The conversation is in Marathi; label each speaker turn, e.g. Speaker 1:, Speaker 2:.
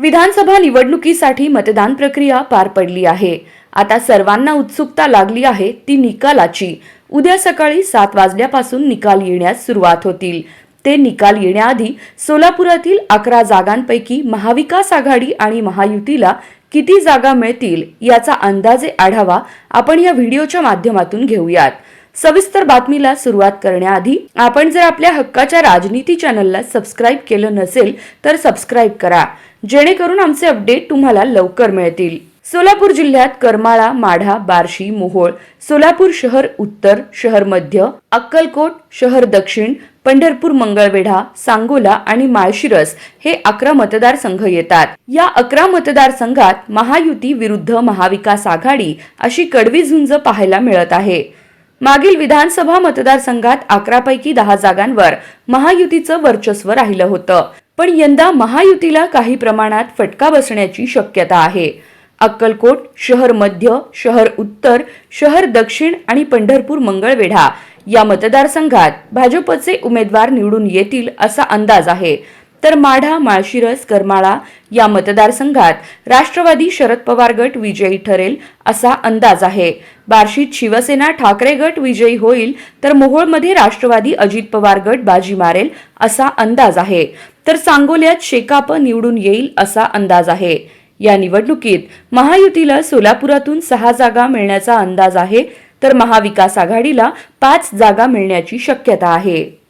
Speaker 1: विधानसभा निवडणुकीसाठी मतदान प्रक्रिया पार पडली आहे। आता सर्वांना उत्सुकता लागली आहे ती निकालाची। उद्या सकाळी 7 वाजल्यापासून निकाल येण्यास सुरुवात होतील। ते निकाल येण्याआधी सोलापुरातील 11 जागांपैकी महाविकास आघाडी आणि महायुतीला किती जागा मिळतील याचा अंदाजे आढावा आपण या व्हिडिओच्या माध्यमातून घेऊयात। सविस्तर बातमीला सुरुवात करण्याआधी आपण जर आपल्या हक्काच्या राजनीती चॅनलला सबस्क्राइब केलं नसेल तर सबस्क्राइब करा, जेणेकरून आमचे अपडेट तुम्हाला लवकर मिळतील। सोलापूर जिल्ह्यात करमाळा, माढा, बार्शी, मोहोळ, सोलापूर शहर उत्तर, शहर मध्य, अक्कलकोट, शहर दक्षिण, पंढरपूर, मंगळवेढा, सांगोला आणि माळशिरस हे 11 मतदारसंघ येतात। या 11 मतदारसंघात महायुती विरुद्ध महाविकास आघाडी अशी कडवी झुंज पाहायला मिळत आहे। मागील विधानसभा मतदारसंघात 11 पैकी 10 जागांवर महायुतीचं वर्चस्व राहिलं होतं, पण यंदा महायुतीला काही प्रमाणात फटका बसण्याची शक्यता आहे। अक्कलकोट, शहर मध्य, शहर उत्तर, शहर दक्षिण आणि पंढरपूर, मंगळवेढा या मतदारसंघात भाजपचे उमेदवार निवडून येतील असा अंदाज आहे। तर माढा, माळशिरस, करमाळा या मतदारसंघात राष्ट्रवादी शरद पवार गट विजयी ठरेल असा अंदाज आहे। बार्शीत शिवसेना ठाकरे गट विजयी होईल, तर मोहोळमध्ये राष्ट्रवादी अजित पवार गट बाजी मारेल असा अंदाज आहे। तर सांगोल्यात शेकाप निवडून येईल असा अंदाज आहे। या निवडणुकीत महायुतीला सोलापुरातून 6 जागा मिळण्याचा अंदाज आहे, तर महाविकास आघाडीला 5 जागा मिळण्याची शक्यता आहे।